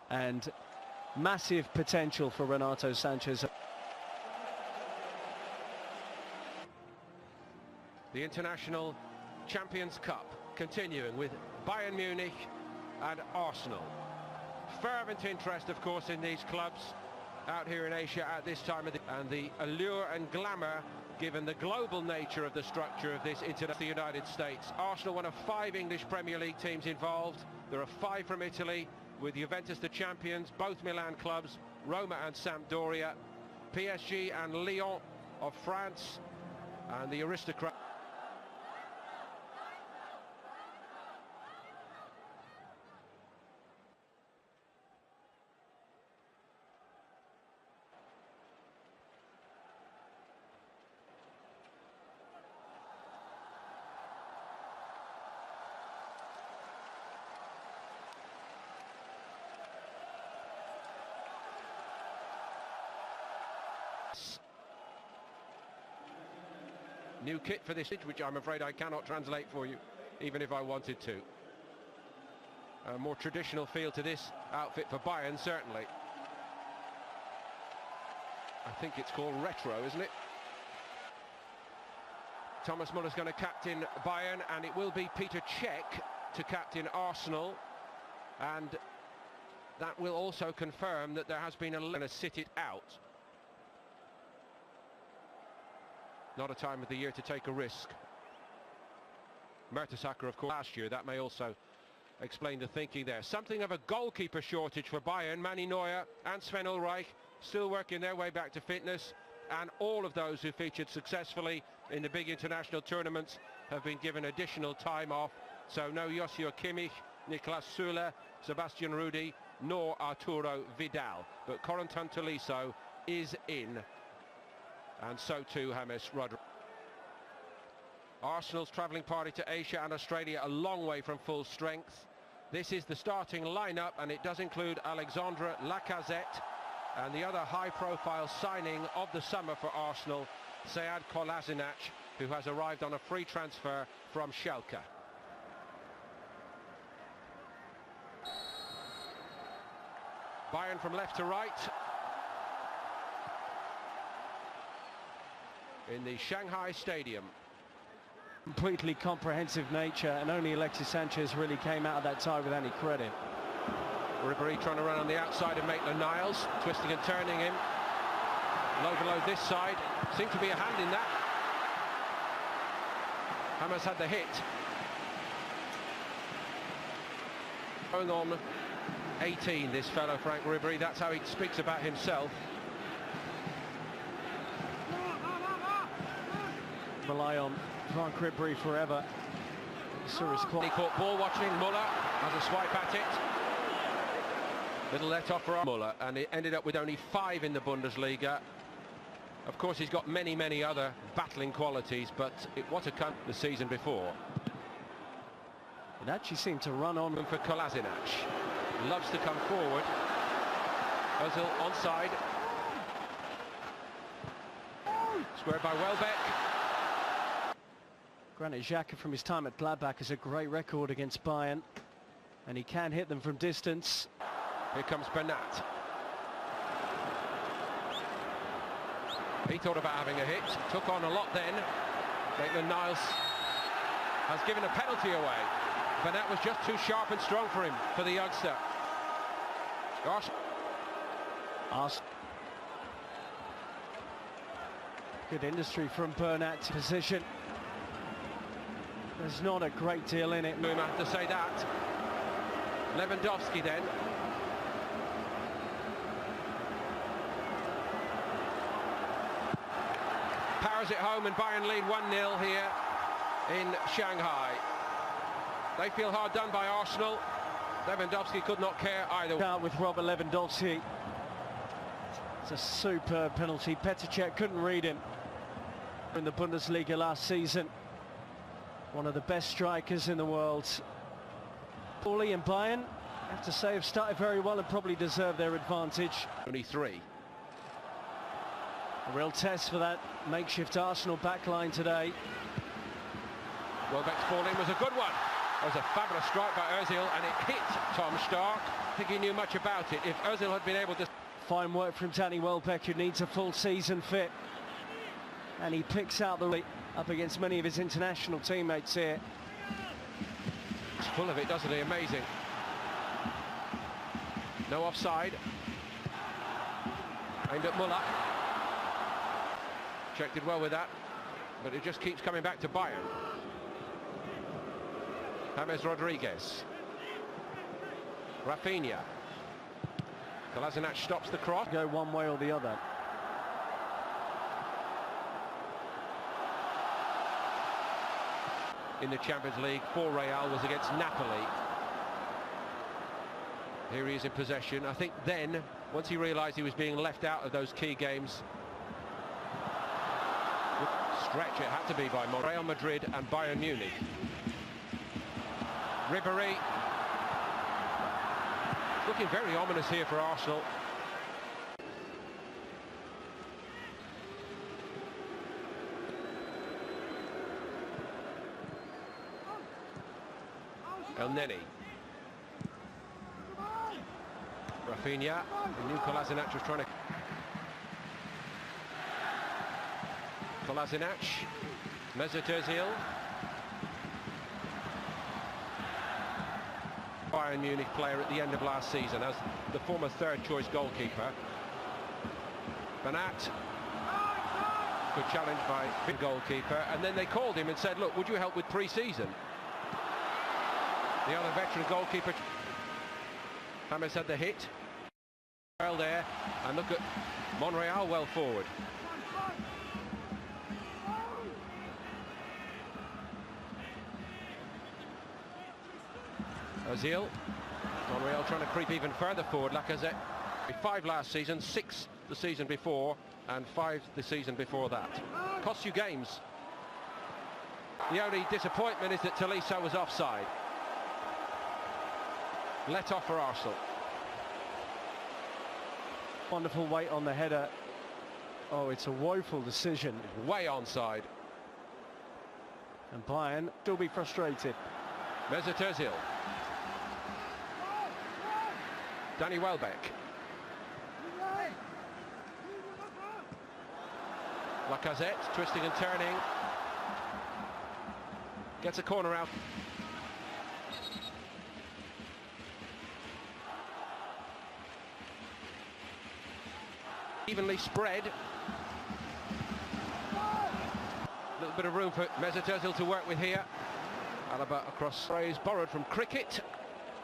and massive potential for Renato Sanchez. The International Champions Cup continuing with Bayern Munich and Arsenal. Fervent interest, of course, in these clubs out here in Asia at this time of the allure and glamour, given the global nature of the structure of this the United States. Arsenal, one of 5 English Premier League teams involved. There are 5 from Italy, with Juventus the champions, both Milan clubs, Roma and Sampdoria, PSG and Lyon of France, and the aristocrat. New kit for this, which I'm afraid I cannot translate for you, even if I wanted to. A more traditional feel to this outfit for Bayern, certainly. I think it's called retro, isn't it? Thomas Muller's going to captain Bayern, and it will be Peter Cech to captain Arsenal, and that will also confirm that there has been a sit it out. Not a time of the year to take a risk. Mertesacker, of course, last year. That may also explain the thinking there. Something of a goalkeeper shortage for Bayern. Manny Neuer and Sven Ulreich still working their way back to fitness, and all of those who featured successfully in the big international tournaments have been given additional time off. So no Joshua Kimmich, Niklas Süle, Sebastian Rudi, nor Arturo Vidal. But Corentin Tolisso is in, and so too James Rodriguez. Arsenal's travelling party to Asia and Australia a long way from full strength. This is the starting lineup, and it does include Alexandre Lacazette and the other high-profile signing of the summer for Arsenal, Sead Kolasinac, who has arrived on a free transfer from Schalke. Bayern from left to right in the Shanghai Stadium. Completely comprehensive nature, and only Alexis Sanchez really came out of that tie with any credit. Ribéry trying to run on the outside of Maitland-Niles, twisting and turning him. Low below this side, seemed to be a hand in that. Hamas had the hit. Going on 18, this fellow Franck Ribéry, that's how he speaks about himself. Rely on Franck Ribéry forever. He caught ball watching. Muller has a swipe at it. Little let off for Muller, and it ended up with only 5 in the Bundesliga. Of course, he's got many, many other battling qualities, but what a cunt the season before. It actually seemed to run on. For Kolasinac, loves to come forward. Ozil onside. Squared by Welbeck. Granit Xhaka from his time at Gladbach has a great record against Bayern, and he can hit them from distance. Here comes Bernat. He thought about having a hit, took on a lot then. Maitland-Niles has given a penalty away. Bernat was just too sharp and strong for him, for the youngster. Good industry from Bernat's position. There's not a great deal in it. We have to say that. Lewandowski then. Powers it home, and Bayern lead 1-0 here in Shanghai. They feel hard done by Arsenal. Lewandowski could not care either. Out with Robert Lewandowski. It's a superb penalty. Petr Cech couldn't read him in the Bundesliga last season. One of the best strikers in the world. Pauli and Bayern, I have to say, have started very well and probably deserve their advantage. Only 3. A real test for that makeshift Arsenal backline today. Welbeck's ball in was a good one. That was a fabulous strike by Ozil, and it hit Tom Stark. I think he knew much about it. If Ozil had been able to... Fine work from Danny Welbeck, who needs a full season fit. And he picks out the up against many of his international teammates here. He's full of it, doesn't he? Amazing. No offside. Aimed at Muller. Czech did well with that, but it just keeps coming back to Bayern. James Rodriguez. Rafinha. Kolasinac stops the cross. Go one way or the other. In the Champions League for Real was against Napoli. Here he is in possession. I think then, once he realised he was being left out of those key games, stretch it had to be by Real Madrid and Bayern Munich. Ribéry. Looking very ominous here for Arsenal. El Neni. Rafinha. And new Kolasinac was trying to... Kolasinac. Mesut Özil. Bayern Munich player at the end of last season as the former third-choice goalkeeper. Bernat. Good challenge by the goalkeeper, and then they called him and said, look, would you help with pre-season? The other veteran goalkeeper, James had the hit. Well there, and look at Monreal well forward. Ozil. Monreal trying to creep even further forward. Lacazette. 5 last season, 6 the season before, and 5 the season before that. Costs you games. The only disappointment is that Tolisso was offside. Let off for Arsenal. Wonderful weight on the header. Oh, it's a woeful decision. Way onside. And Bayern still be frustrated. Mesut Özil. Danny Welbeck. Lacazette twisting and turning. Gets a corner out. Evenly spread. A little bit of room for Mesut Özil to work with here. Alaba across phrase borrowed from cricket.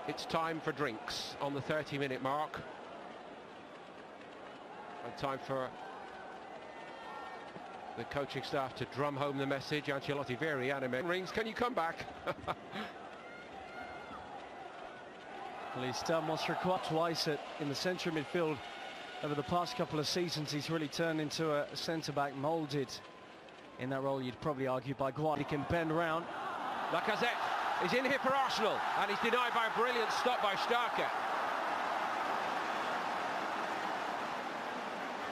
It's time for drinks on the 30-minute mark. And time for the coaching staff to drum home the message. Ancelotti very animated. Rings, can you come back? Well, he's done what's required twice in the centre of midfield. Over the past couple of seasons, he's really turned into a centre-back moulded in that role, you'd probably argue, by Guardiola. He can bend round. Lacazette is in here for Arsenal, and he's denied by a brilliant stop by Starker.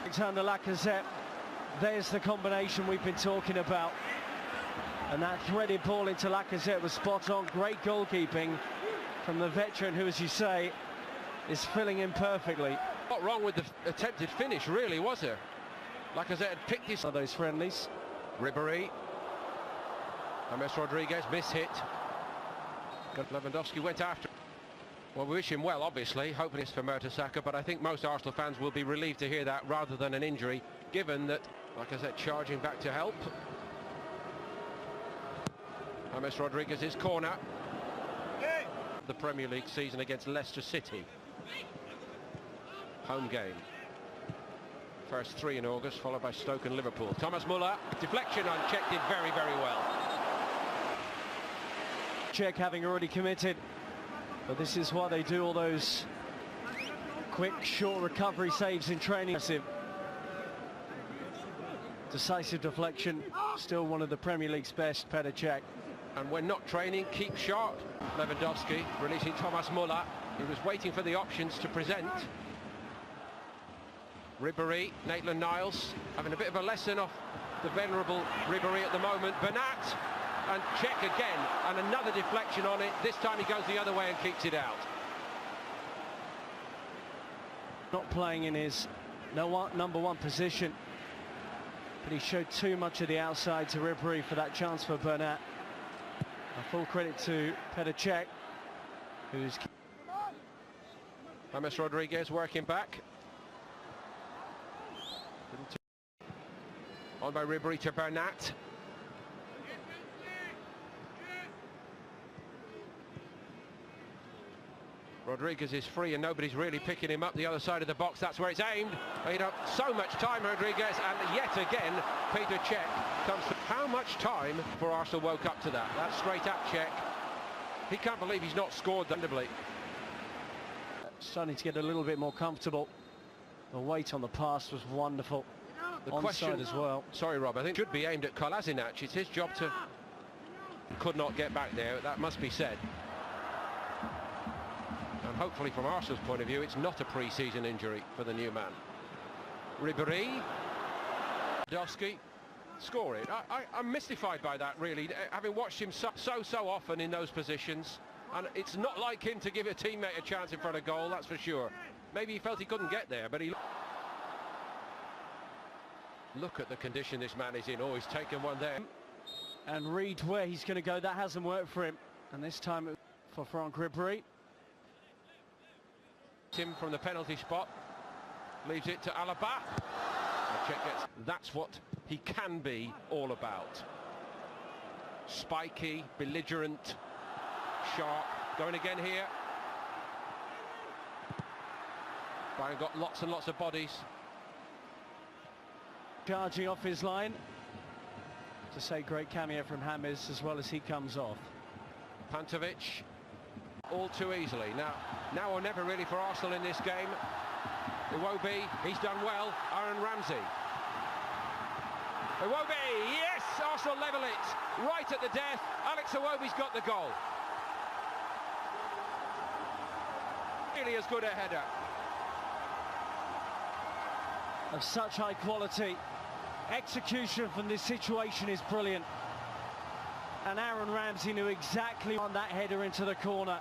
Alexander Lacazette, there's the combination we've been talking about. And that threaded ball into Lacazette was spot on. Great goalkeeping from the veteran who, as you say, is filling in perfectly. Not wrong with the attempted finish, really, was there? Lacazette had picked his... Are those friendlies? Ribéry. James Rodriguez, miss-hit. Lewandowski went after. Well, we wish him well, obviously. Hoping it's for Mertesacker, but I think most Arsenal fans will be relieved to hear that rather than an injury, given that, like I said, charging back to help. James Rodriguez's corner. The Premier League season against Leicester City. Home game. First 3 in August, followed by Stoke and Liverpool. Thomas Muller, deflection unchecked, did very, very well. Czech having already committed, but this is why they do all those quick, short recovery saves in training. Decisive deflection, still one of the Premier League's best, Petr Cech. And when not training, keep sharp. Lewandowski releasing Thomas Muller. He was waiting for the options to present. Ribéry, Maitland-Niles having a bit of a lesson off the venerable Ribéry at the moment. Bernat, and check again, and another deflection on it. This time he goes the other way and keeps it out. Not playing in his number one position, but he showed too much of the outside to Ribery for that chance for Bernat. Full credit to Petr, who's... James Rodriguez working back. On by Ribery to Bernat. Rodriguez is free and nobody's really picking him up the other side of the box. That's where it's aimed. Made up so much time, Rodriguez, and yet again Petr comes to... How much time for Arsenal woke up to that? That's straight at Cech. He can't believe he's not scored underbly. Starting to get a little bit more comfortable. The weight on the pass was wonderful. The question as well. Sorry, Rob, I think should be aimed at Kolasinac. It's his job to... Could not get back there, that must be said. And hopefully from Arsenal's point of view, it's not a pre-season injury for the new man. Ribery. Dowski. Score it. I'm mystified by that, really, having watched him so often in those positions. And it's not like him to give a teammate a chance in front of goal, that's for sure. Maybe he felt he couldn't get there, but he... Look at the condition this man is in. Oh, he's taken one there. And read where he's going to go. That hasn't worked for him. And this time for Franck Ribery. Him from the penalty spot. Leaves it to Alaba. That's what he can be all about. Spiky, belligerent, sharp. Going again here. Bayern got lots and lots of bodies. Charging off his line. To say great cameo from James as well as he comes off. Pantovic. All too easily. Now or never really for Arsenal in this game. Iwobi, he's done well. Aaron Ramsey. Iwobi, yes! Arsenal level it. Right at the death. Alex Iwobi's got the goal. Really as good a header. Of such high quality. Execution from this situation is brilliant. And Aaron Ramsey knew exactly on that header into the corner.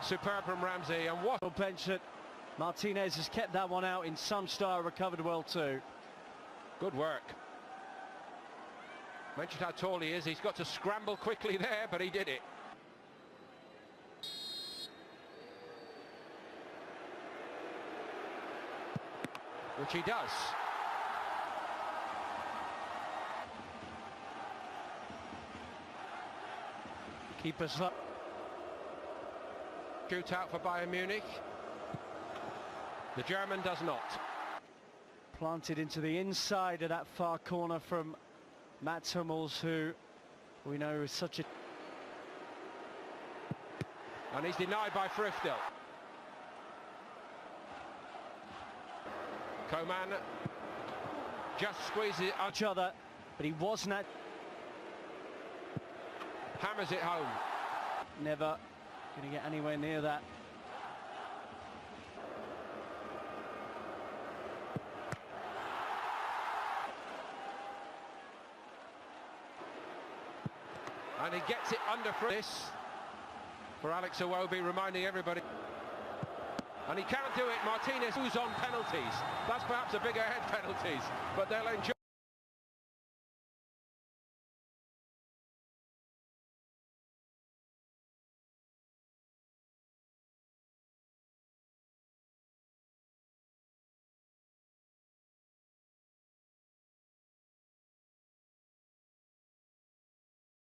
Superb from Ramsey, and what... Bench it. Martinez has kept that one out in some style, recovered well too. Good work. Mentioned how tall he is, he's got to scramble quickly there, but he did it. Which he does. Keep us up. Shootout for Bayern Munich. The German does not. Planted into the inside of that far corner from Mats Hummels, who we know is such a... And he's denied by Friftel. Coman just squeezes it each other, but he wasn't at... Hammers it home. Never going to get anywhere near that. And he gets it under for this. For Alex Iwobi, reminding everybody. And he can't do it. Martinez, who's on penalties. That's perhaps a bigger head penalties, but they'll enjoy.